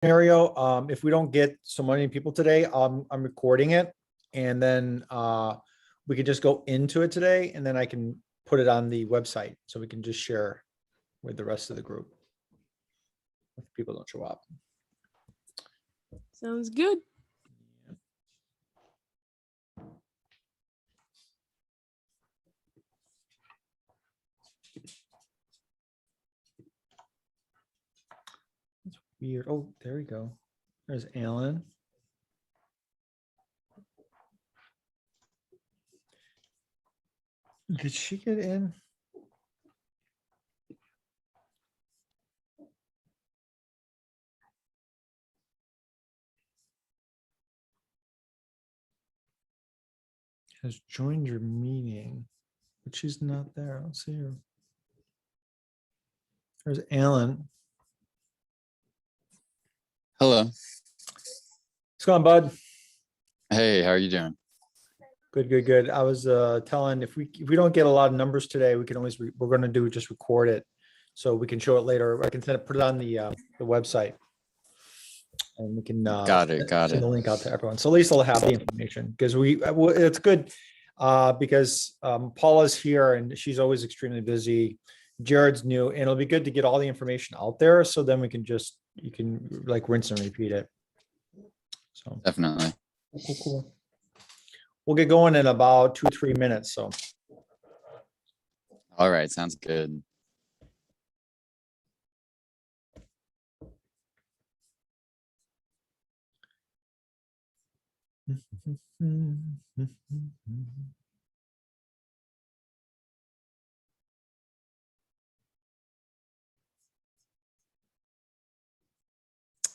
scenario, if we don't get so many people today, I'm recording it, and then we could just go into it today, and then I can put it on the website, so we can just share with the rest of the group if people don't show up. Sounds good. That's weird. Oh, there we go. There's Alan. Did she get in? Has joined your meeting, but she's not there. I don't see her. There's Alan. Hello. What's going on, bud? Hey, how are you doing? Good, good, good. I was telling if we don't get a lot of numbers today, we can always we're going to do just record it, so we can show it later. I can send it, put it on the website, and we can Got send it. the link out to everyone. So at least they'll have the information, because it's good because Paula's here and she's always extremely busy. Jared's new, and it'll be good to get all the information out there, so then we can you can like rinse and repeat it. So Definitely. cool. We'll get going in about 2-3 minutes. So. All right, sounds good.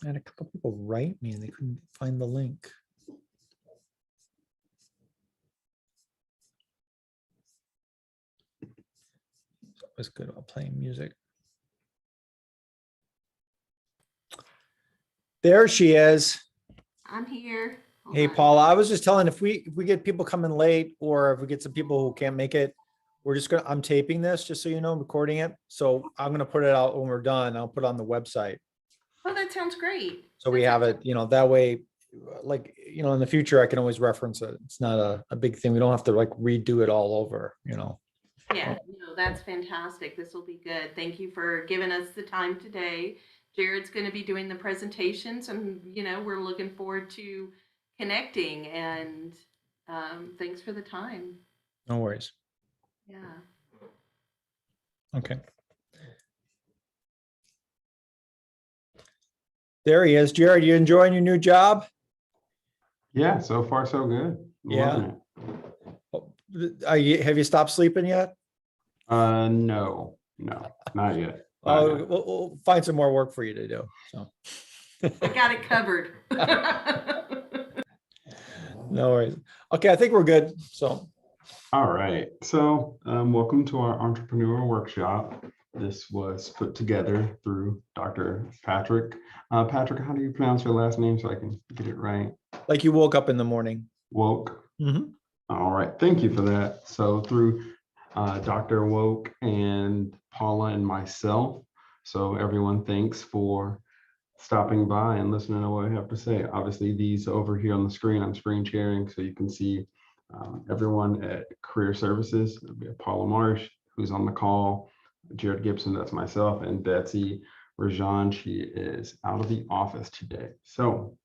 I had a couple people write me and they couldn't find the link. It's always good about playing music. There she is. I'm here. Hold Hey, on. Paula, I was just telling if we get people coming late, or if we get some people who can't make it, I'm taping this, just so you know, I'm recording it. So I'm gonna put it out when we're done. I'll put it on the website. Oh, that sounds great. So we have it, that way, like, in the future, I can always reference it. It's not a big thing. We don't have to like redo it all over, Yeah, no, that's fantastic. This will be good. Thank you for giving us the time today. Jared's going to be doing the presentations, and we're looking forward to connecting, and thanks for the time. No worries. Yeah. Okay. There he is. Jared, you enjoying your new job? Yeah, so far so good. Yeah. Loving Have you stopped sleeping yet? it. No, not yet. Oh, we'll find some more work for you to do. So. I got it covered. No worries. Okay, I think we're good. So. All right. So welcome to our entrepreneur workshop. This was put together through Dr. Patrick. Patrick, how do you pronounce your last name so I can get it right? Like you woke up in the morning. Woke. Mm-hmm. All right. Thank you for that. So through Dr. Woke and Paula and myself. So everyone, thanks for stopping by and listening to what I have to say. Obviously, these over here on the screen, I'm screen sharing so you can see everyone at Career Services. It'll be Paula Marsh, who's on the call, Jared Gibson, that's myself, and Betsy Rajan. She is out of the office today. So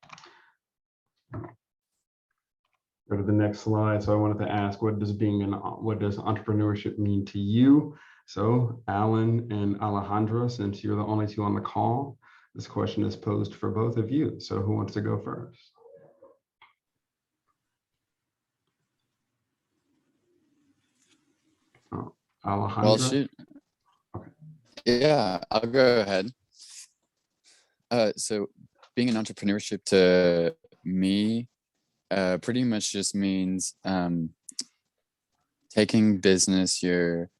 go to the next slide. So I wanted to ask, what does entrepreneurship mean to you? So Alan and Alejandra, since you're the only two on the call, this question is posed for both of you. So who wants to go first? Oh, Alejandra? Well, shoot. Okay. Yeah, I'll go ahead. So being an entrepreneurship to me pretty much just means taking business your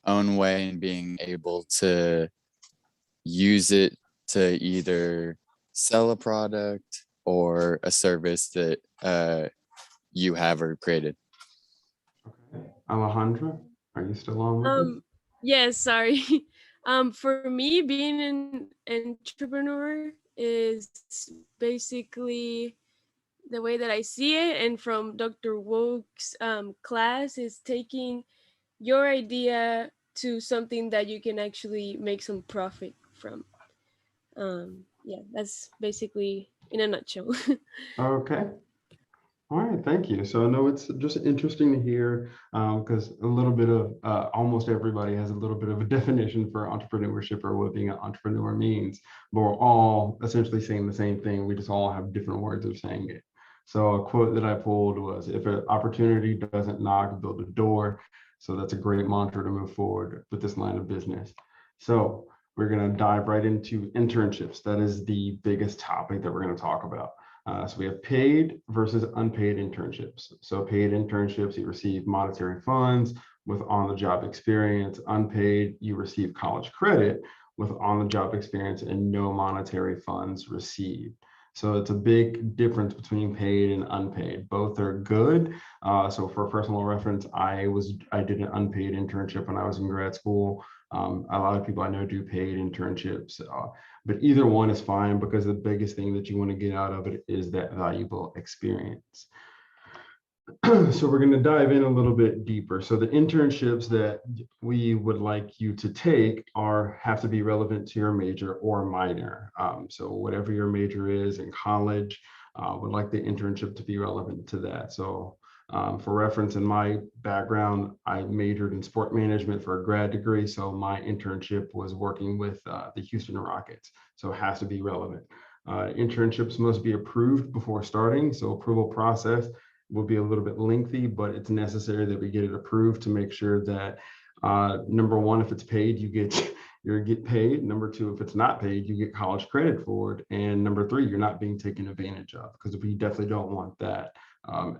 own way and being able to use it to either sell a product or a service that you have or created. Okay. Alejandra, are you still on with us? Yes, sorry. For me, being an entrepreneur is basically the way that I see it, and from Dr. Woke's class, is taking your idea to something that you can actually make some profit from. Yeah, that's basically in a nutshell. Okay. All right, thank you. So I know it's just interesting to hear because a little bit of almost everybody has a little bit of a definition for entrepreneurship or what being an entrepreneur means, but we're all essentially saying the same thing. We just all have different words of saying it. So a quote that I pulled was, if an opportunity doesn't knock, build a door. So that's a great mantra to move forward with this line of business. So we're going to dive right into internships. That is the biggest topic that we're going to talk about. So we have paid versus unpaid internships. So paid internships, you receive monetary funds with on-the-job experience. Unpaid, you receive college credit with on-the-job experience and no monetary funds received. So it's a big difference between paid and unpaid. Both are good. So for personal reference, I did an unpaid internship when I was in grad school. A lot of people I know do paid internships, but either one is fine because the biggest thing that you want to get out of it is that valuable experience. So we're going to dive in a little bit deeper. So the internships that we would like you to take have to be relevant to your major or minor. So whatever your major is in college, would like the internship to be relevant to that. So for reference, in my background, I majored in sport management for a grad degree. So my internship was working with the Houston Rockets. So it has to be relevant. Internships must be approved before starting. So approval process will be a little bit lengthy, but it's necessary that we get it approved to make sure that number one, if it's paid, you get paid. Number two, if it's not paid, you get college credit for it. And number three, you're not being taken advantage of, because we definitely don't want that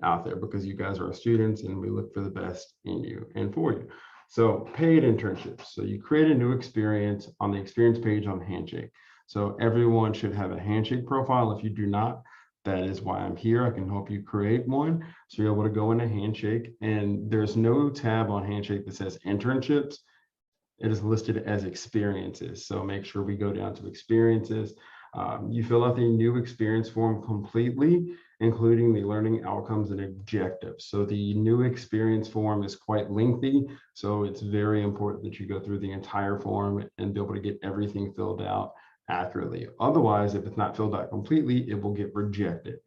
out there, because you guys are students and we look for the best in you and for you. So paid internships. So you create a new experience on the experience page on Handshake. So everyone should have a Handshake profile. If you do not, that is why I'm here. I can help you create one. So you're able to go into Handshake, and there's no tab on Handshake that says internships. It is listed as experiences. So make sure we go down to experiences. You fill out the new experience form completely, including the learning outcomes and objectives. So the new experience form is quite lengthy. So it's very important that you go through the entire form and be able to get everything filled out accurately. Otherwise, if it's not filled out completely, it will get rejected.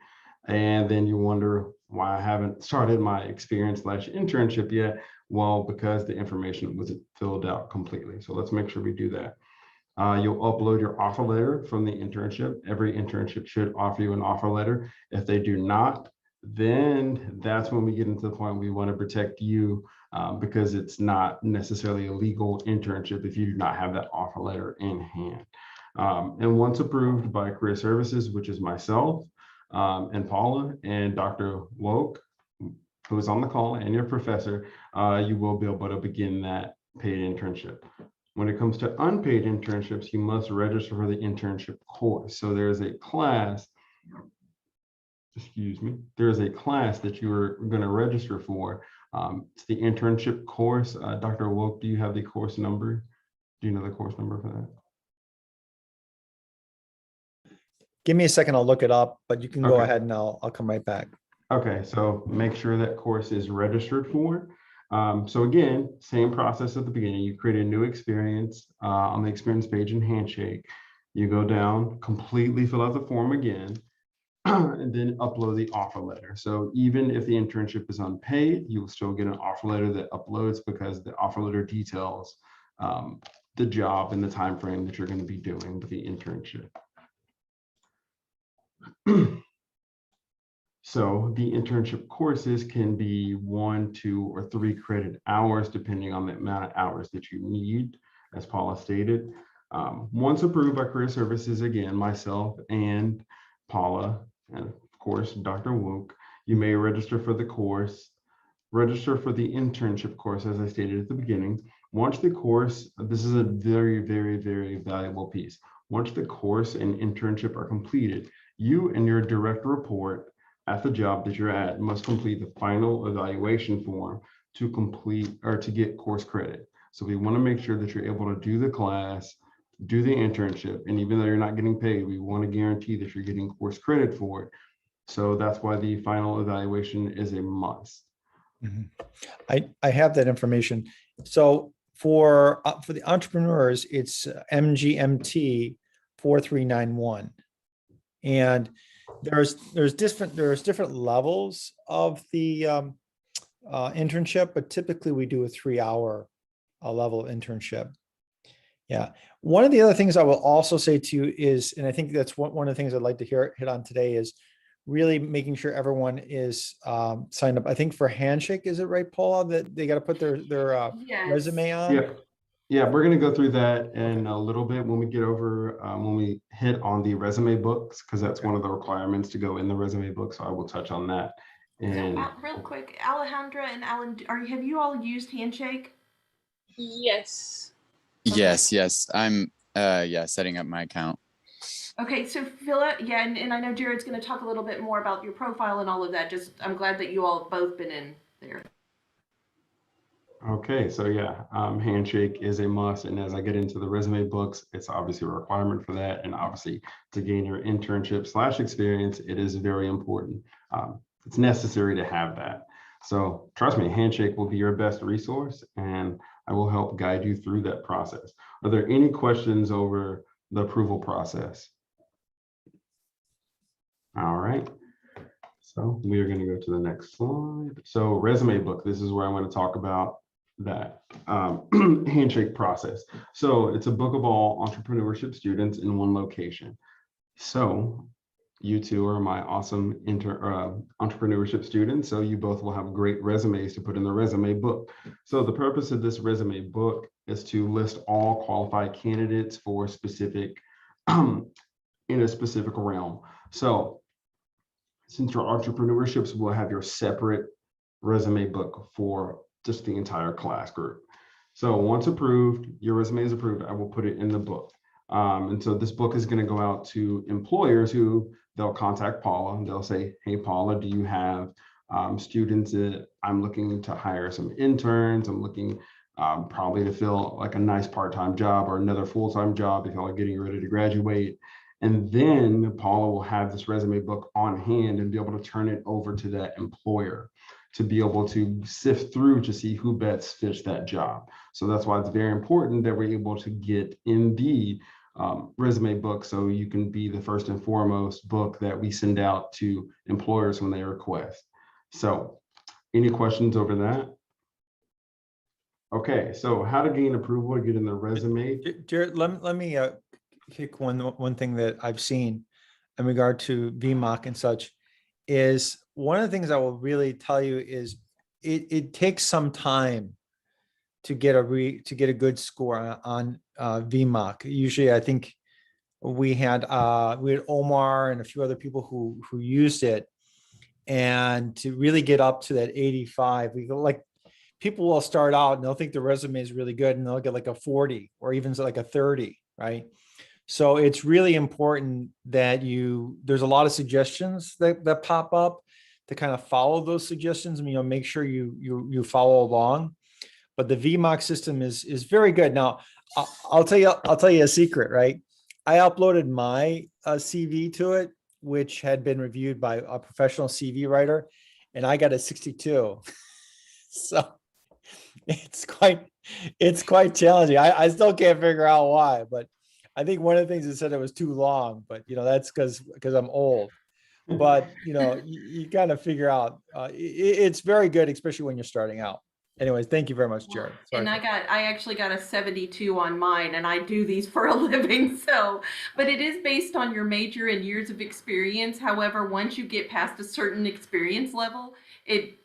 And then you wonder why I haven't started my experience/internship yet. Well, because the information wasn't filled out completely. So let's make sure we do that. You'll upload your offer letter from the internship. Every internship should offer you an offer letter. If they do not, then that's when we get into the point we want to protect you, because it's not necessarily a legal internship if you do not have that offer letter in hand. And once approved by Career Services, which is myself and Paula and Dr. Woke, who is on the call, and your professor, you will be able to begin that paid internship. When it comes to unpaid internships, you must register for the internship course. So there is a class, there is a class that you are going to register for. It's the internship course. Dr. Woke, do you have the course number? Do you know the course number for that? Give me a second, I'll look it up, but you can go Okay. ahead and I'll come right back. Okay, so make sure that course is registered for. So again, same process at the beginning. You create a new experience on the experience page in Handshake. You go down, completely fill out the form again, and then upload the offer letter. So even if the internship is unpaid, you will still get an offer letter that uploads, because the offer letter details the job and the time frame that you're going to be doing with the internship. So the internship courses can be 1, 2, or 3 credit hours, depending on the amount of hours that you need, as Paula stated. Once approved by Career Services, again, myself and Paula, and of course, Dr. Woke, you may register for the course, register for the internship course, as I stated at the beginning. Once the course, this is a very, very, very valuable piece. Once the course and internship are completed, you and your direct report at the job that you're at must complete the final evaluation form to complete or to get course credit. So we want to make sure that you're able to do the class, do the internship. And even though you're not getting paid, we want to guarantee that you're getting course credit for it. So that's why the final evaluation is a must. Mhm. I have that information. So for the entrepreneurs, it's MGMT 4391. And there's different levels of the internship, but typically we do a 3-hour level internship. Yeah. One of the other things I will also say to you is, and I think that's one of the things I'd like to hit on today, is really making sure everyone is signed up. I think for Handshake, is it right, Paula, that they got to put their Yes. resume on? Yeah. Yeah, we're going to go through that in a little bit when we get over, when we hit on the resume books, because that's one of the requirements to go in the resume book. So I will touch on that. And So, real quick, Alejandra and Alan, have you all used Handshake? Yes. Yes. I'm setting up my account. Okay, so Philip, yeah, and I know Jared's going to talk a little bit more about your profile and all of that. Just, I'm glad that you all have both been in there. okay, so yeah, Handshake is a must. And as I get into the resume books, it's obviously a requirement for that. And obviously to gain your internship / experience, it is very important. It's necessary to have that. So trust me, Handshake will be your best resource, and I will help guide you through that process. Are there any questions over the approval process? All right. So we are going to go to the next slide. So resume book, this is where I'm going to talk about that Handshake process. So it's a book of all entrepreneurship students in one location. So you two are my awesome entrepreneurship students. So you both will have great resumes to put in the resume book. So the purpose of this resume book is to list all qualified candidates for specific, in a specific realm. So since your entrepreneurships will have your separate resume book for just the entire class group. So once approved, your resume is approved, I will put it in the book. And so this book is going to go out to employers who they'll contact Paula and they'll say, hey, Paula, do you have students that I'm looking to hire some interns? I'm looking probably to fill like a nice part-time job or another full-time job if y'all are getting ready to graduate. And then Paula will have this resume book on hand and be able to turn it over to that employer to be able to sift through to see who best fits that job. So that's why it's very important that we're able to get in the resume book so you can be the first and foremost book that we send out to employers when they request. So any questions over that? Okay, so how to gain approval to get in the resume. Jared, let me kick one thing that I've seen in regard to VMOC and such is one of the things I will really tell you is it takes some time to get a good score on VMOC. Usually, I think we had Omar and a few other people who used it, and to really get up to that 85, we go like people will start out and they'll think the resume is really good and they'll get like a 40 or even like a 30, right? So it's really important that there's a lot of suggestions that pop up to kind of follow those suggestions and, make sure you follow along. But the VMOC system is very good. Now, I'll tell you a secret, right? I uploaded my CV to it, which had been reviewed by a professional CV writer, and I got a 62. So it's quite challenging. I still can't figure out why, but I think one of the things it said it was too long, but that's because I'm old. But you kind of figure out it's very good, especially when you're starting out. Anyways, thank you very much, Jared. Sorry. And I actually got a 72 on mine, and I do these for a living. So, but it is based on your major and years of experience. However, once you get past a certain experience level, it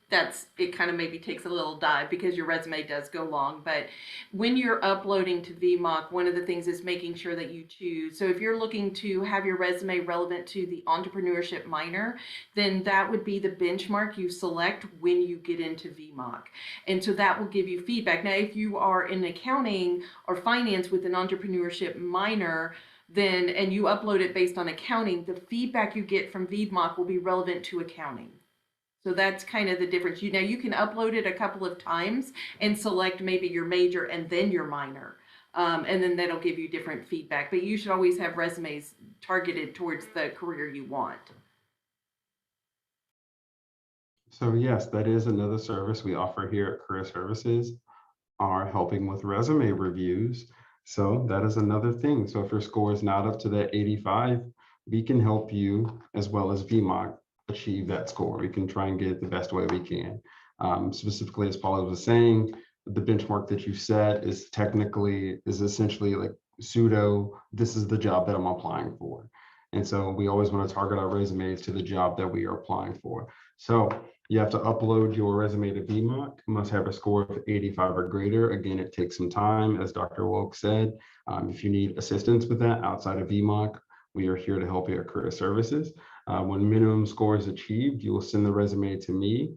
kind of maybe takes a little dive because your resume does go long. But when you're uploading to VMOC, one of the things is making sure that you choose. So if you're looking to have your resume relevant to the entrepreneurship minor, then that would be the benchmark you select when you get into VMOC. And so that will give you feedback. Now, if you are in accounting or finance with an entrepreneurship minor, and you upload it based on accounting, the feedback you get from VMOC will be relevant to accounting. So that's kind of the difference. You can upload it a couple of times and select maybe your major and then your minor. And then that'll give you different feedback. But you should always have resumes targeted towards the career you want. So yes, that is another service we offer here at Career Services, are helping with resume reviews. So that is another thing. So if your score is not up to that 85, we can help you, as well as VMOC, achieve that score. We can try and get it the best way we can. Specifically, as Paula was saying, the benchmark that you set is essentially like pseudo, this is the job that I'm applying for. And so we always want to target our resumes to the job that we are applying for. So you have to upload your resume to VMOC. You must have a score of 85 or greater. Again, it takes some time, as Dr. Woke said. If you need assistance with that outside of VMOC, we are here to help you at Career Services. When minimum score is achieved, you will send the resume to me.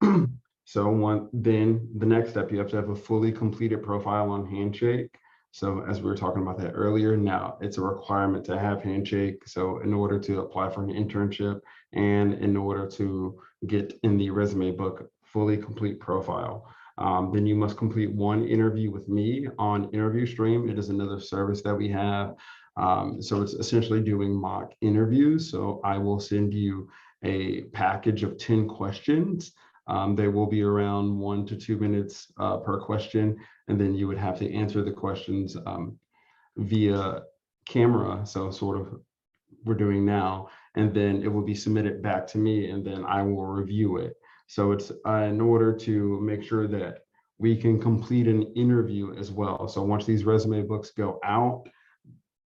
Then the next step, you have to have a fully completed profile on Handshake. So as we were talking about that earlier, now it's a requirement to have Handshake. So in order to apply for an internship and in order to get in the resume book, fully complete profile. Then you must complete one interview with me on Interview Stream. It is another service that we have. So it's essentially doing mock interviews. So I will send you a package of 10 questions. They will be around 1 to 2 minutes per question. And then you would have to answer the questions via camera. So sort of we're doing now, and then it will be submitted back to me, and then I will review it. So it's in order to make sure that we can complete an interview as well. So once these resume books go out,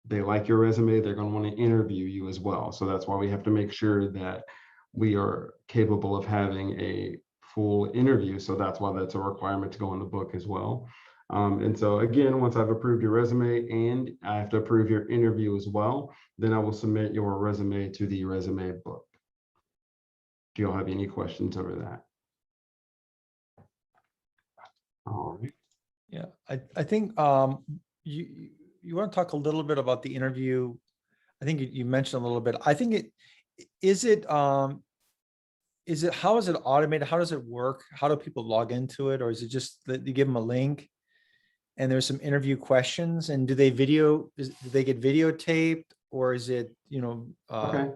they like your resume, they're going to want to interview you as well. So that's why we have to make sure that we are capable of having a full interview. So that's why that's a requirement to go in the book as well. And so again, once I've approved your resume and I have to approve your interview as well, then I will submit your resume to the resume book. Do you all have any questions over that? All right. Yeah, I think you want to talk a little bit about the interview. I think you mentioned a little bit. I think is it how is it automated? How does it work? How do people log into it? Or is it just that you give them a link and there's some interview questions, and do they get videotaped, or is it, Okay.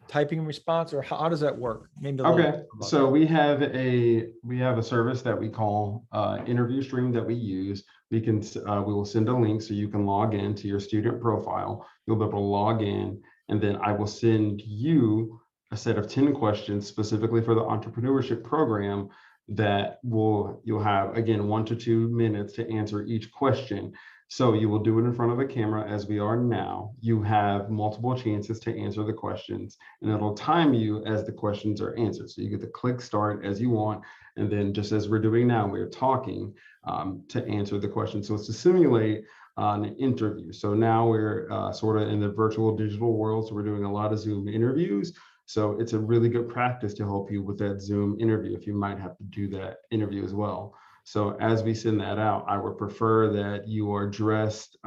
typing response, or how does that work? Maybe a little Okay, bit about so that. we have a service that we call Interview Stream that we use. We will send a link so you can log in to your student profile. You'll be able to log in, and then I will send you a set of 10 questions specifically for the entrepreneurship program that you'll have, again, 1 to 2 minutes to answer each question. So you will do it in front of a camera as we are now. You have multiple chances to answer the questions, and it'll time you as the questions are answered. So you get to click start as you want. And then just as we're doing now, we're talking to answer the question. So it's to simulate an interview. So now we're sort of in the virtual digital world. So we're doing a lot of Zoom interviews. So it's a really good practice to help you with that Zoom interview if you might have to do that interview as well. So as we send that out, I would prefer that you are dressed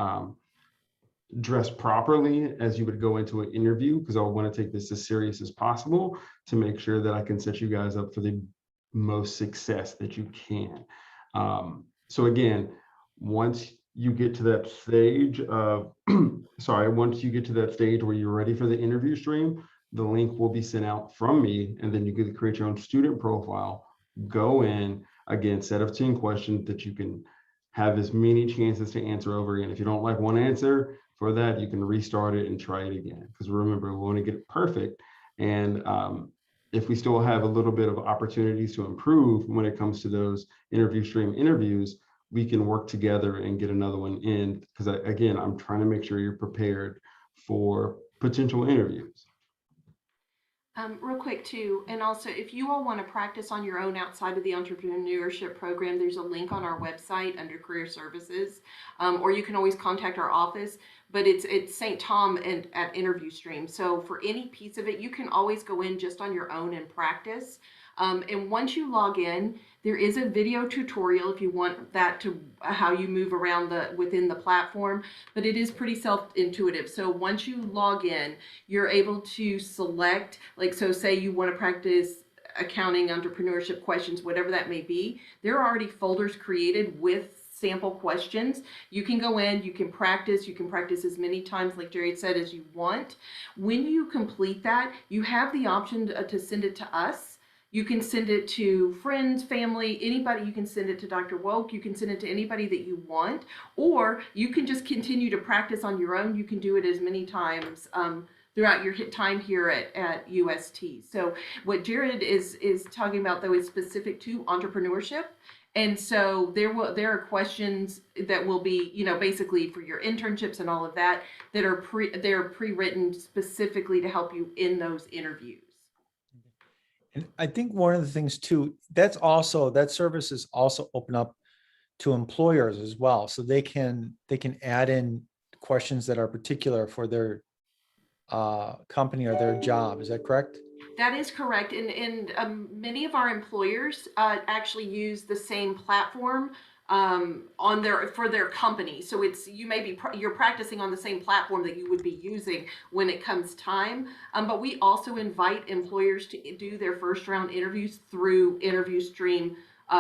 properly as you would go into an interview, because I want to take this as serious as possible to make sure that I can set you guys up for the most success that you can. So again, once you get to that stage of, once you get to that stage where you're ready for the interview stream, the link will be sent out from me, and then you get to create your own student profile, go in, again, set of 10 questions that you can have as many chances to answer over again. If you don't like one answer for that, you can restart it and try it again. Because remember, we want to get it perfect. And if we still have a little bit of opportunities to improve when it comes to those interview stream interviews, we can work together and get another one in. Because again, I'm trying to make sure you're prepared for potential interviews. Real quick too, and also if you all want to practice on your own outside of the entrepreneurship program, there's a link on our website under career services, or you can always contact our office, but it's St. Tom and at Interview Stream. So for any piece of it, you can always go in just on your own and practice. And once you log in, there is a video tutorial if you want that to how you move around within the platform, but it is pretty self-intuitive. So once you log in, you're able to select, like, so say you want to practice accounting, entrepreneurship questions, whatever that may be, there are already folders created with sample questions. You can go in, you can practice as many times, like Jerry said, as you want. When you complete that, you have the option to send it to us. You can send it to friends, family, anybody. You can send it to Dr. Woke. You can send it to anybody that you want, or you can just continue to practice on your own. You can do it as many times throughout your time here at UST. So what Jared is talking about, though, is specific to entrepreneurship. And so there are questions that will be, basically for your internships and all of that, that are pre-written specifically to help you in those interviews. And I think one of the things too, that service is also open up to employers as well. So they can add in questions that are particular for their company or their job. Is that correct? That is correct. And many of our employers actually use the same platform for their company. So you're practicing on the same platform that you would be using when it comes time. But we also invite employers to do their first round interviews through Interview Stream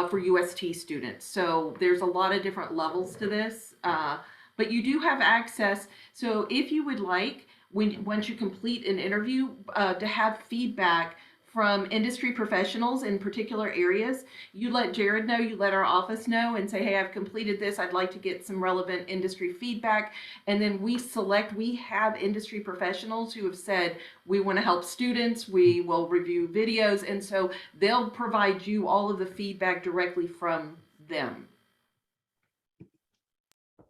for UST students. So there's a lot of different levels to this, but you do have access. So if you would like, once you complete an interview, to have feedback from industry professionals in particular areas, you let Jared know, you let our office know, and say, hey, I've completed this. I'd like to get some relevant industry feedback. And then we have industry professionals who have said, we want to help students, we will review videos. And so they'll provide you all of the feedback directly from them.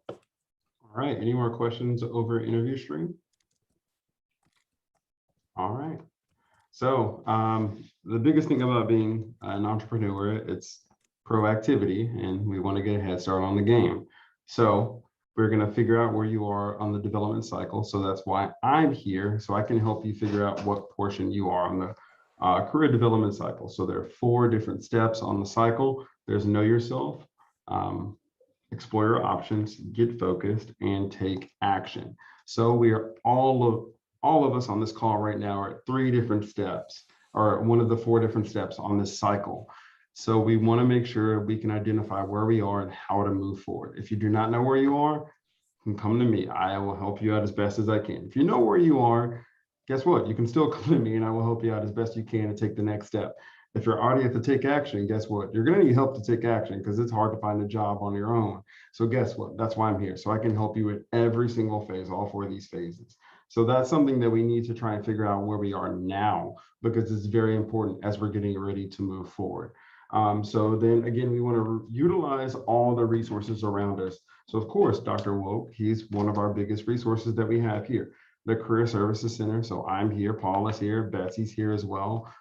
All right, any more questions over Interview Stream? All right. So the biggest thing about being an entrepreneur, it's proactivity, and we want to get a head start on the game. So we're going to figure out where you are on the development cycle. So that's why I'm here, so I can help you figure out what portion you are on the career development cycle. So there are 4 different steps on the cycle. There's know yourself, explore your options, get focused, and take action. So we are all of us on this call right now are at 3 different steps, or one of the 4 different steps on this cycle. So we want to make sure we can identify where we are and how to move forward. If you do not know where you are, you can come to me. I will help you out as best as I can. If you know where you are, guess what? You can still come to me and I will help you out as best you can to take the next step. If you're already at the take action, guess what? You're going to need help to take action because it's hard to find a job on your own. So guess what? That's why I'm here. So I can help you with every single phase, all 4 of these phases. So that's something that we need to try and figure out where we are now, because it's very important as we're getting ready to move forward. So then again, we want to utilize all the resources around us. So of course, Dr. Woke, he's one of our biggest resources that we have here. The Career Services Center. So I'm here, Paul is here, Betsy's here as well.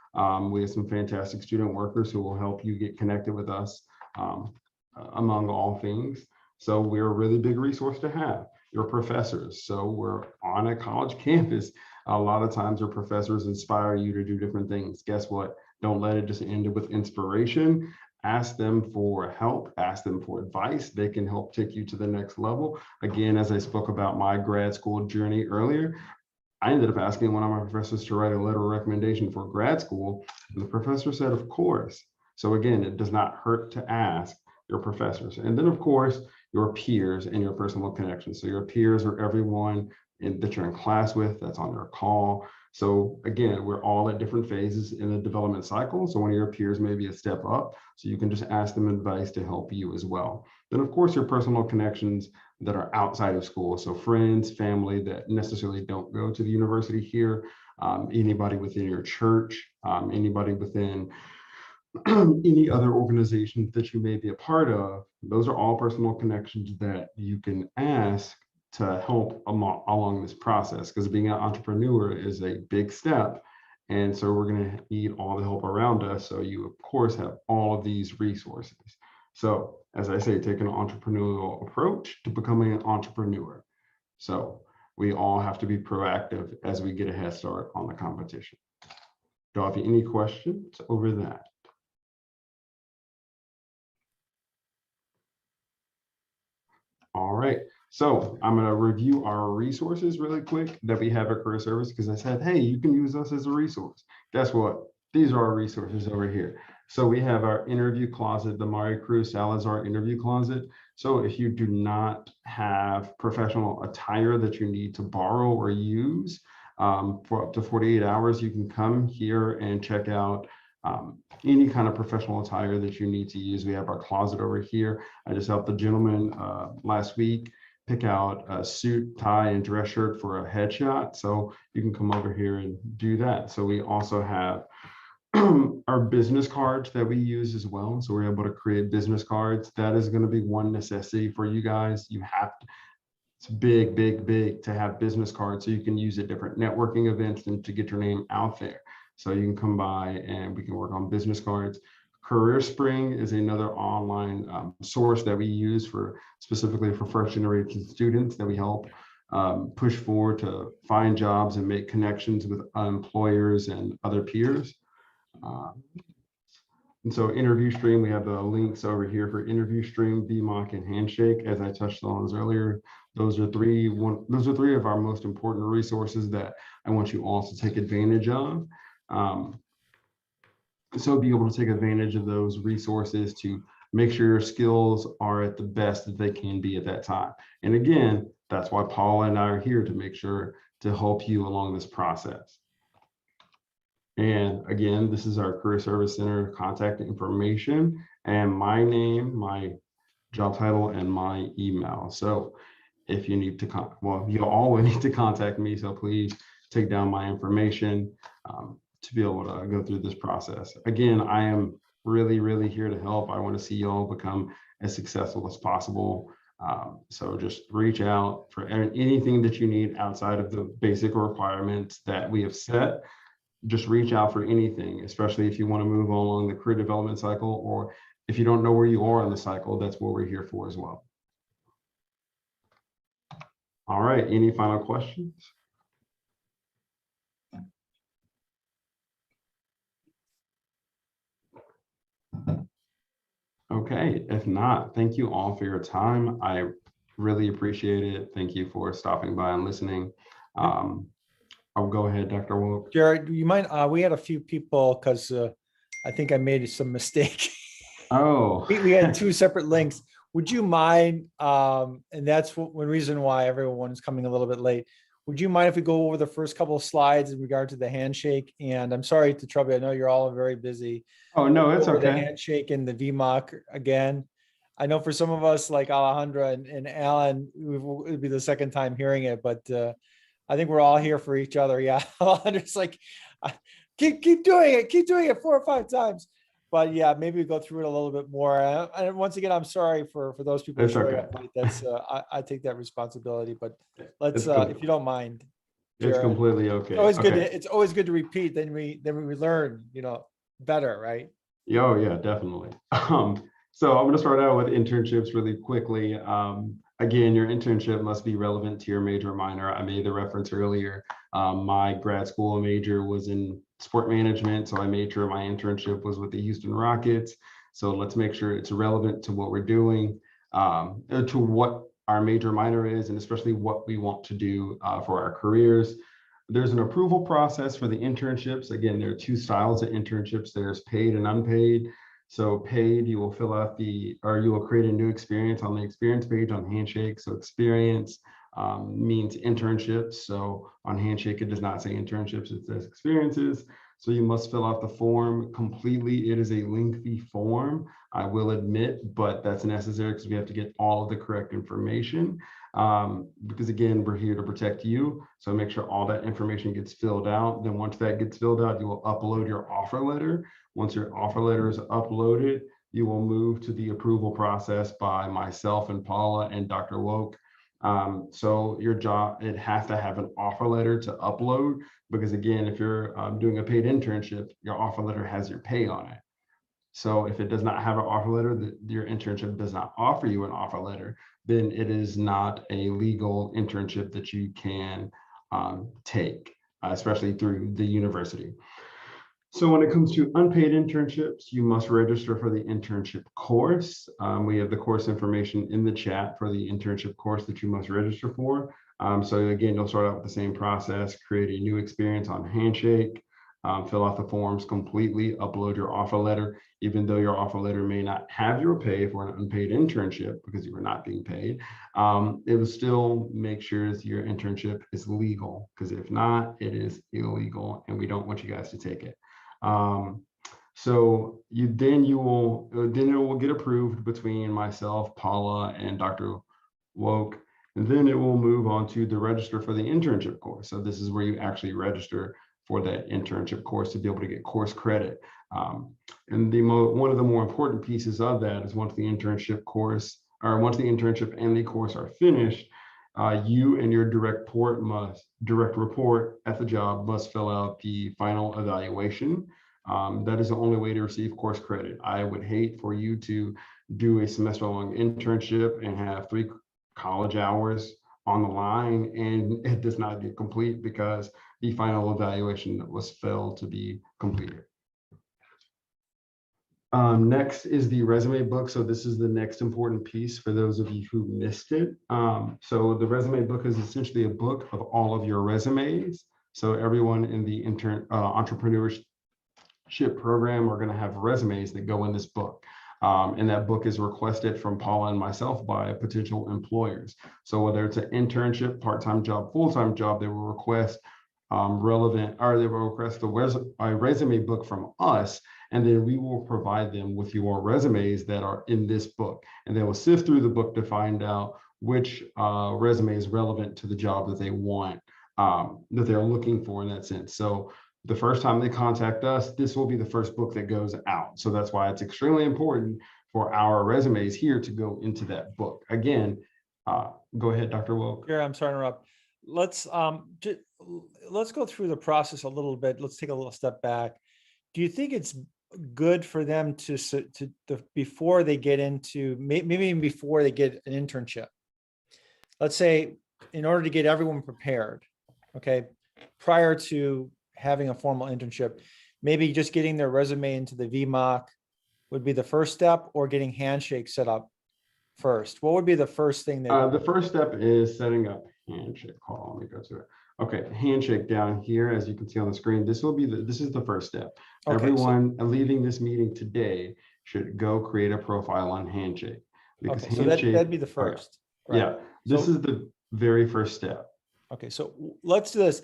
We have some fantastic student workers who will help you get connected with us among all things. So we're a really big resource to have. Your professors. So we're on a college campus. A lot of times your professors inspire you to do different things. Guess what? Don't let it just end with inspiration. Ask them for help, ask them for advice. They can help take you to the next level. Again, as I spoke about my grad school journey earlier, I ended up asking one of my professors to write a letter of recommendation for grad school. And the professor said, of course. So again, it does not hurt to ask your professors. And then of course, your peers and your personal connections. So your peers are everyone that you're in class with, that's on your call. So again, we're all at different phases in the development cycle. So one of your peers may be a step up. So you can just ask them advice to help you as well. Then of course, your personal connections that are outside of school. So friends, family that necessarily don't go to the university here, anybody within your church, anybody within any other organization that you may be a part of. Those are all personal connections that you can ask to help along this process, because being an entrepreneur is a big step. And so we're going to need all the help around us. So you, of course, have all of these resources. So as I say, take an entrepreneurial approach to becoming an entrepreneur. So we all have to be proactive as we get a head start on the competition. Do I have any questions over that? All right, so I'm going to review our resources really quick that we have at Career Service, because I said, hey, you can use us as a resource. Guess what? These are our resources over here. So we have our interview closet, the Mari Cruz Salazar interview closet. So if you do not have professional attire that you need to borrow or use for up to 48 hours, you can come here and check out any kind of professional attire that you need to use. We have our closet over here. I just helped the gentleman last week pick out a suit, tie, and dress shirt for a headshot. So you can come over here and do that. So we also have our business cards that we use as well. So we're able to create business cards. That is going to be one necessity for you guys. You have to, it's big, big, big to have business cards so you can use at different networking events and to get your name out there. So you can come by and we can work on business cards. Career Spring is another online source that we use for specifically for first generation students that we help push forward to find jobs and make connections with employers and other peers. And so Interview Stream, we have the links over here for Interview Stream, BMOC, and Handshake. As I touched on those earlier, those are three of our most important resources that I want you all to take advantage of. So be able to take advantage of those resources to make sure your skills are at the best that they can be at that time. And again, that's why Paula and I are here to make sure to help you along this process. And again, this is our Career Service Center contact information and my name, my job title, and my email. So if you need to, you all will need to contact me. So please take down my information to be able to go through this process. Again, I am really, really here to help. I want to see you all become as successful as possible. So just reach out for anything that you need outside of the basic requirements that we have set. Just reach out for anything, especially if you want to move along the career development cycle, or if you don't know where you are in the cycle, that's what we're here for as well. All right, any final questions? Okay, if not, thank you all for your time. I really appreciate it. Thank you for stopping by and listening. I'll go ahead, Dr. Woke. Jared, you mind? We had a few people because I think I made some mistake. Oh, we had two separate links. Would you mind? And that's one reason why everyone's coming a little bit late. Would you mind if we go over the first couple of slides in regard to the handshake? And I'm sorry to trouble you. I know you're all very busy. Oh, no, it's The okay. handshake and the VMOC again. I know for some of us like Alejandra and Alan, it would be the second time hearing it, but I think we're all here for each other. Yeah, Alejandra's like, keep doing it. Keep doing it 4 or 5 times. But yeah, maybe we go through it a little bit more. And once again, I'm sorry for those people who showing up late. That's I take that responsibility. But let's, if you don't mind, Jared, it's completely okay. It's always good. It's always good to repeat. Then we learn, better, right? Oh yeah, definitely. So I'm going to start out with internships really quickly. Again, your internship must be relevant to your major or minor. I made the reference earlier. My grad school major was in sport management, so I made sure my internship was with the Houston Rockets. So let's make sure it's relevant to what we're doing, to what our major minor is, and especially what we want to do for our careers. There's an approval process for the internships. Again, there are 2 styles of internships. There's paid and unpaid. So paid, you will fill out you will create a new experience on the experience page on Handshake. So experience means internships. So on Handshake, it does not say internships, it says experiences. So you must fill out the form completely. It is a lengthy form, I will admit, but that's necessary because we have to get all of the correct information. Because again, we're here to protect you. So make sure all that information gets filled out. Then once that gets filled out, you will upload your offer letter. Once your offer letter is uploaded, you will move to the approval process by myself and Paula and Dr. Woke. So your job, it has to have an offer letter to upload, because again, if you're doing a paid internship, your offer letter has your pay on it. So if it does not have an offer letter, your internship does not offer you an offer letter, then it is not a legal internship that you can take, especially through the university. So when it comes to unpaid internships, you must register for the internship course. We have the course information in the chat for the internship course that you must register for. So again, you'll start out with the same process, create a new experience on Handshake. Fill out the forms completely, upload your offer letter, even though your offer letter may not have your pay for an unpaid internship because you were not being paid. It will still make sure that your internship is legal, because if not, it is illegal and we don't want you guys to take it. So then it will get approved between myself, Paula, and Dr. Woke, and then it will move on to the register for the internship course. So this is where you actually register for that internship course to be able to get course credit. And one of the more important pieces of that is once the internship and the course are finished, you and your direct report at the job must fill out the final evaluation. That is the only way to receive course credit. I would hate for you to do a semester-long internship and have 3 college hours on the line and it does not get complete because the final evaluation was failed to be completed. Next is the resume book. So this is the next important piece for those of you who missed it. So the resume book is essentially a book of all of your resumes. So everyone in the entrepreneurship program are going to have resumes that go in this book. And that book is requested from Paula and myself by potential employers. So whether it's an internship, part-time job, full-time job, they will request a resume book from us, and then we will provide them with your resumes that are in this book. And they will sift through the book to find out which resume is relevant to the job that they want, that they're looking for in that sense. So the first time they contact us, this will be the first book that goes out. So that's why it's extremely important for our resumes here to go into that book. Again, go ahead, Dr. Woke. Here, I'm sorry to interrupt. Let's go through the process a little bit. Let's take a little step back. Do you think it's good for them to before they get into, maybe even before they get an internship? Let's say in order to get everyone prepared, okay, prior to having a formal internship, maybe just getting their resume into the VMOC would be the first step, or getting Handshake set up first? What would be the first thing that the first step is setting up Handshake. Hold on, let me go to it. Okay, Handshake down here, as you can see on the screen, this is the first step. Okay, everyone leaving this meeting today should go create a profile on Handshake. Because okay, Handshake, so that'd be the first. Right? Yeah, this is the very first step. Okay, so let's do this.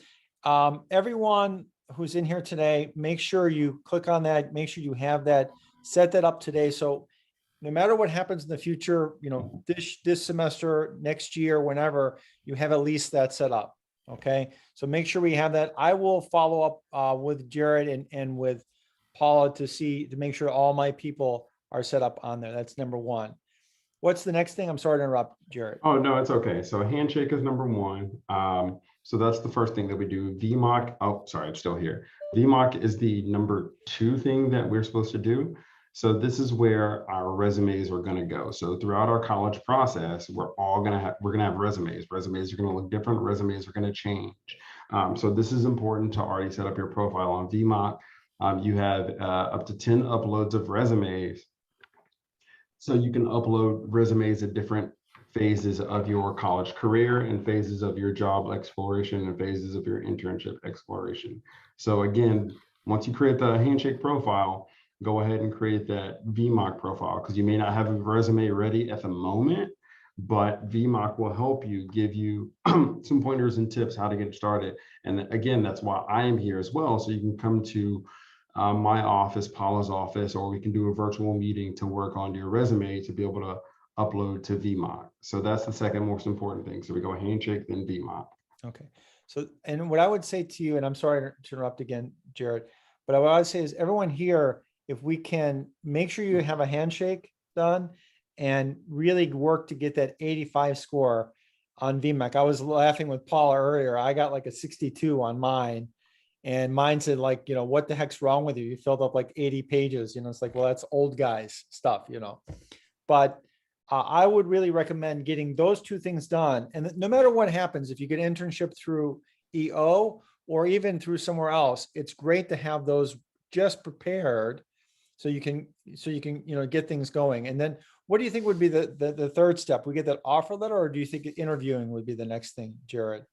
Everyone who's in here today, make sure you click on that, make sure you have that, set that up today. So no matter what happens in the future, this semester, next year, whenever, you have at least that set up. Okay, so make sure we have that. I will follow up with Jared and with Paula to make sure all my people are set up on there. That's number one. What's the next thing? I'm sorry to interrupt, Jared. Oh, no, it's okay. So Handshake is number one. So that's the first thing that we do. VMOC, oh, sorry, I'm still here. VMOC is the number 2 thing that we're supposed to do. So this is where our resumes are going to go. So throughout our college process, we're going to have resumes. Resumes are going to look different. Resumes are going to change. So this is important to already set up your profile on VMOC. You have up to 10 uploads of resumes. So you can upload resumes at different phases of your college career and phases of your job exploration and phases of your internship exploration. So again, once you create the Handshake profile, go ahead and create that VMOC profile, because you may not have a resume ready at the moment, but VMOC will help you, give you some pointers and tips how to get started. And again, that's why I am here as well. So you can come to my office, Paula's office, or we can do a virtual meeting to work on your resume to be able to upload to VMOC. So that's the second most important thing. So we go Handshake, then VMOC. Okay. So, and what I would say to you, and I'm sorry to interrupt again, Jared, but what I would say is everyone here, if we can make sure you have a Handshake done and really work to get that 85 score on VMAC. I was laughing with Paula earlier. I got like a 62 on mine, and mine said like, what the heck's wrong with you? You filled up like 80 pages. It's like, well, that's old guys stuff, but I would really recommend getting those 2 things done. And no matter what happens, if you get an internship through EO or even through somewhere else, it's great to have those just prepared so you can get things going. And then what do you think would be the third step? We get that offer letter, or do you think interviewing would be the next thing, Jared?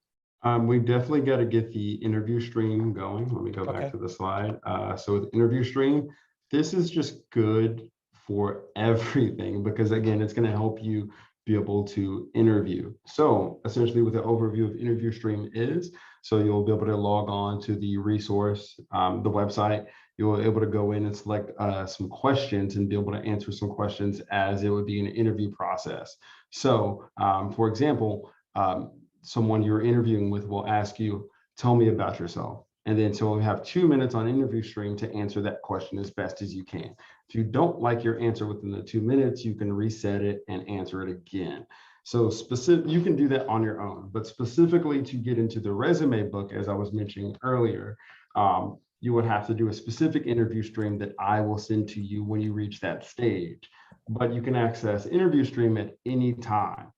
We definitely got to get the interview stream going. Let me go Okay. back to the slide. So with interview stream, this is just good for everything because again, it's going to help you be able to interview. So essentially what the overview of interview stream is, so you'll be able to log on to the resource, the website. You'll be able to go in and select some questions and be able to answer some questions as it would be an interview process. So for example, someone you're interviewing with will ask you, tell me about yourself. And then so we have 2 minutes on interview stream to answer that question as best as you can. If you don't like your answer within the 2 minutes, you can reset it and answer it again. So specific, you can do that on your own, but specifically to get into the resume book, as I was mentioning earlier, you would have to do a specific interview stream that I will send to you when you reach that stage. But you can access interview stream at any time.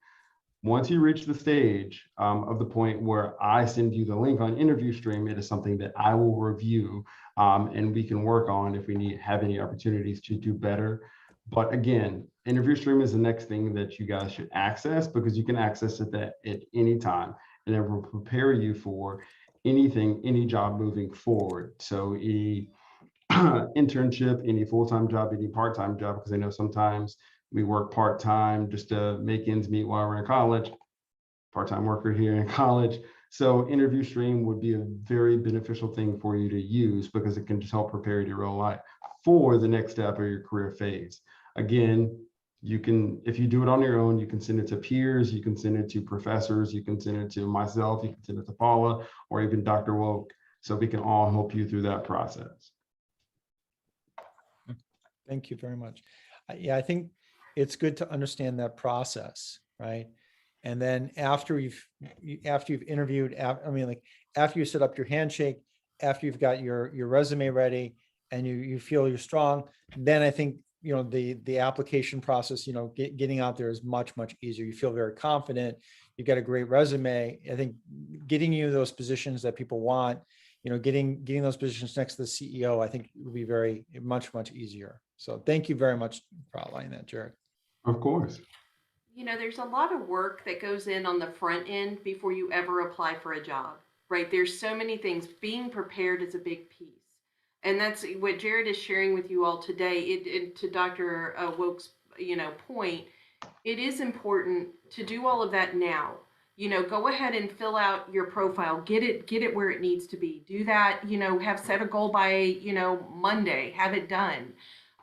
Once you reach the stage of the point where I send you the link on interview stream, it is something that I will review and we can work on if we have any opportunities to do better. But again, interview stream is the next thing that you guys should access because you can access it at any time and it will prepare you for anything, any job moving forward. So any internship, any full-time job, any part-time job, because I know sometimes we work part-time just to make ends meet while we're in college, part-time worker here in college. So interview stream would be a very beneficial thing for you to use because it can just help prepare you to real life for the next step of your career phase. Again, you can, if you do it on your own, you can send it to peers, you can send it to professors, you can send it to myself, you can send it to Paula, or even Dr. Woke. So we can all help you through that process. Thank you very much. Yeah, I think it's good to understand that process, right? And then after you've interviewed, after you set up your handshake, after you've got your resume ready and you feel you're strong, then I think, the application process, getting out there is much easier. You feel very confident. You've got a great resume. I think getting you those positions that people want, getting those positions next to the CEO, I think will be much easier. So thank you very much for outlining that, Jared. Of course. There's a lot of work that goes in on the front end before you ever apply for a job, right? There's so many things. Being prepared is a big piece. And that's what Jared is sharing with you all today. To Dr. Woke's, point, it is important to do all of that now. Go ahead and fill out your profile, get it where it needs to be. Do that, have set a goal by, Monday, have it done.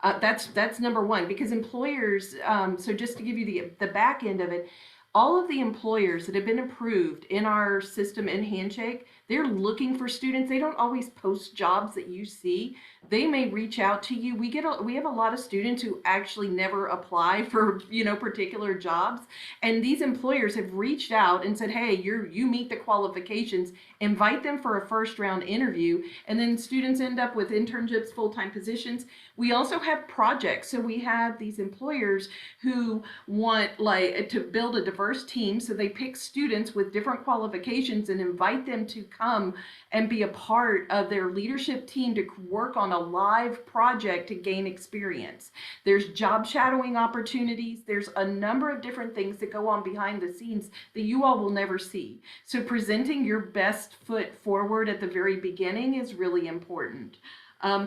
That's number one, because employers, so just to give you the back end of it, all of the employers that have been approved in our system in Handshake, they're looking for students. They don't always post jobs that you see. They may reach out to you. We have a lot of students who actually never apply for, particular jobs. And these employers have reached out and said, hey, you meet the qualifications, invite them for a first round interview. And then students end up with internships, full-time positions. We also have projects. So we have these employers who want to build a diverse team. So they pick students with different qualifications and invite them to come and be a part of their leadership team to work on a live project to gain experience. There's job shadowing opportunities. There's a number of different things that go on behind the scenes that you all will never see. So presenting your best foot forward at the very beginning is really important.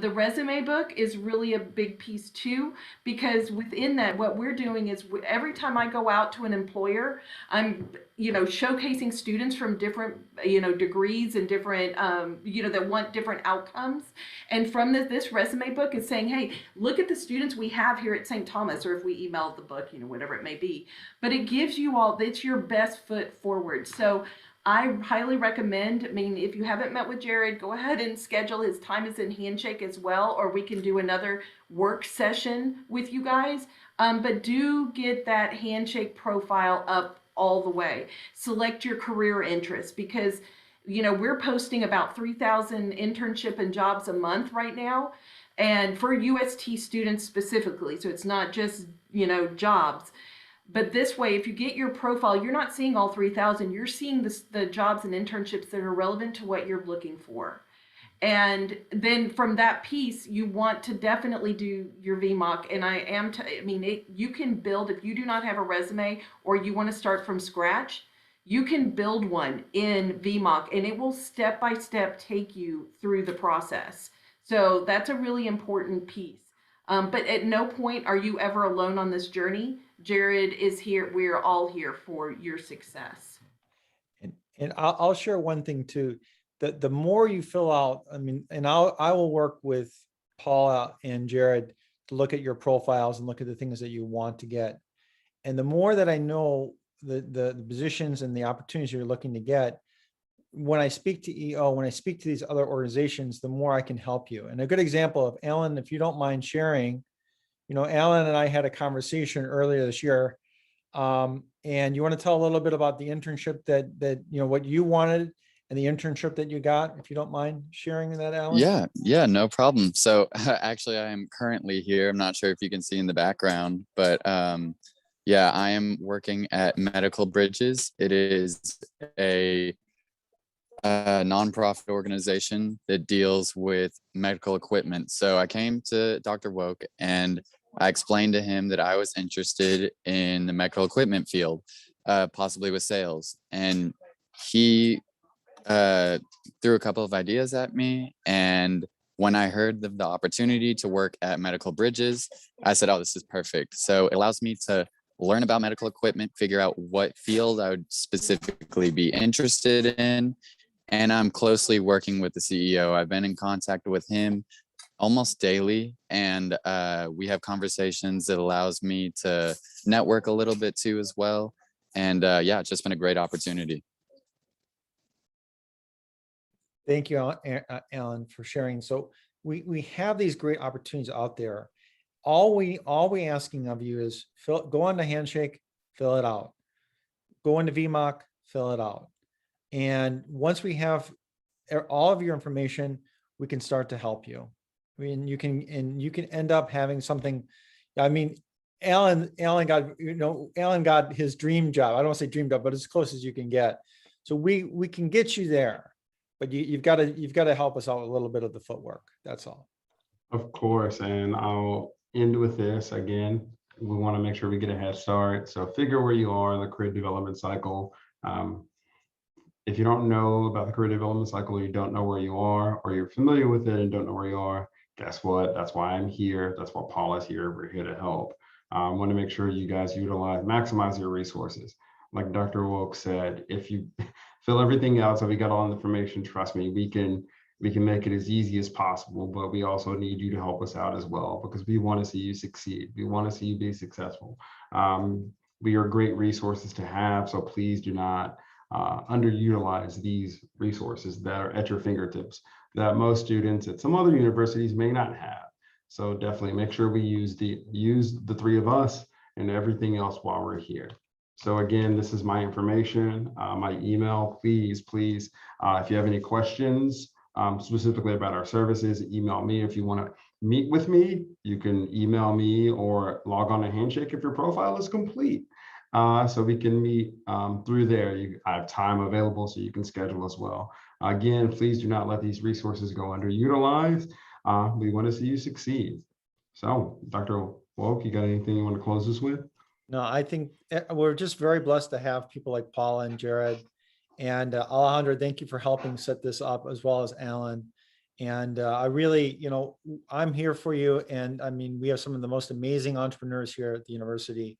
The resume book is really a big piece too, because within that, what we're doing is every time I go out to an employer, I'm, showcasing students from different, degrees and different, that want different outcomes. And from this resume book is saying, hey, look at the students we have here at St. Thomas, or if we email the book, whatever it may be. But it gives you all, it's your best foot forward. So I highly recommend, if you haven't met with Jared, go ahead and schedule. His time is in Handshake as well, or we can do another work session with you guys. But do get that Handshake profile up all the way. Select your career interests, because we're posting about 3,000 internship and jobs a month right now, and for UST students specifically. So it's not just jobs. But this way, if you get your profile, you're not seeing all 3,000. You're seeing the jobs and internships that are relevant to what you're looking for. And then from that piece, you want to definitely do your VMOC. And you can build, if you do not have a resume or you want to start from scratch, you can build one in VMOC and it will step by step take you through the process. So that's a really important piece. But at no point are you ever alone on this journey. Jared is here. We're all here for your success. And I'll share one thing too. The more you fill out, I mean, and I will work with Paula and Jared to look at your profiles and look at the things that you want to get. And the more that I know the positions and the opportunities you're looking to get, when I speak to EO, when I speak to these other organizations, the more I can help you. And a good example of Alan, if you don't mind sharing, you know, Alan and I had a conversation earlier this year. And you want to tell a little bit about the internship that you know, what you wanted and the internship that you got, if you don't mind sharing that, Alan? Yeah, no problem. So actually, I am currently here. I'm not sure if you can see in the background, but yeah, I am working at Medical Bridges. It is a nonprofit organization that deals with medical equipment. So I came to Dr. Woke and I explained to him that I was interested in the medical equipment field, possibly with sales. And he threw a couple of ideas at me. And when I heard of the opportunity to work at Medical Bridges, I said, oh, this is perfect. So it allows me to learn about medical equipment, figure out what field I would specifically be interested in. And I'm closely working with the CEO. I've been in contact with him almost daily, and we have conversations that allows me to network a little bit too as well. And yeah, it's just been a great opportunity. Thank you, Alan, for sharing. So we have these great opportunities out there. All we asking of you is go on to Handshake, fill it out. Go into VMOC, fill it out. And once we have all of your information, we can start to help you. I mean, you can end up having something. I mean, Alan got his dream job. I don't want to say dream job, but as close as you can get. So we can get you there, but you've got to help us out a little bit of the footwork. That's all. Of course, and I'll end with this again. We want to make sure we get a head start. So figure where you are in the career development cycle. If you don't know about the career development cycle, or you don't know where you are, or you're familiar with it and don't know where you are, guess what? That's why I'm here. That's why Paula's here. We're here to help. I want to make sure you guys maximize your resources. Like Dr. Woke said, if you fill everything out, so we got all the information, trust me, we can make it as easy as possible, but we also need you to help us out as well, because we want to see you succeed. We want to see you be successful. We are great resources to have, so please do not underutilize these resources that are at your fingertips that most students at some other universities may not have. So definitely make sure we use the three of us and everything else while we're here. So again, this is my information, my email. Please, if you have any questions specifically about our services, email me. If you want to meet with me, you can email me or log on to Handshake if your profile is complete. So we can meet through there. I have time available, so you can schedule as well. Again, please do not let these resources go underutilized. We want to see you succeed. So, Dr. Woke, you got anything you want to close this with? No, I think we're just very blessed to have people like Paula and Jared. And Alejandro, thank you for helping set this up, as well as Alan. And I really, I'm here for you. And I mean, we have some of the most amazing entrepreneurs here at the university.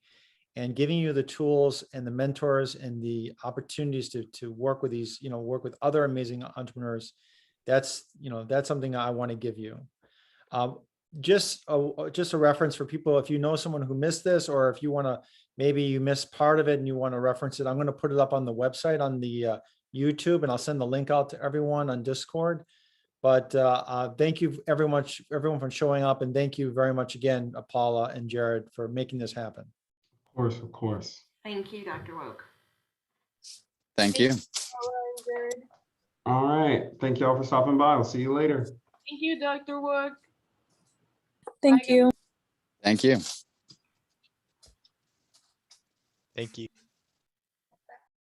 And giving you the tools and the mentors and the opportunities to work with these, work with other amazing entrepreneurs. That's something I want to give you. Just a reference for people, if you know someone who missed this, or if you want to, maybe you missed part of it and you want to reference it, I'm going to put it up on the website, on the YouTube, and I'll send the link out to everyone on Discord. But thank you everyone for showing up, and thank you very much again, Paula and Jared, for making this happen. Of course. Thank you, Dr. Woke. Thank you. All right. Thank you all for stopping by. We'll see you later. Thank you, Dr. Wook. Thank you. Thank you. Thank you.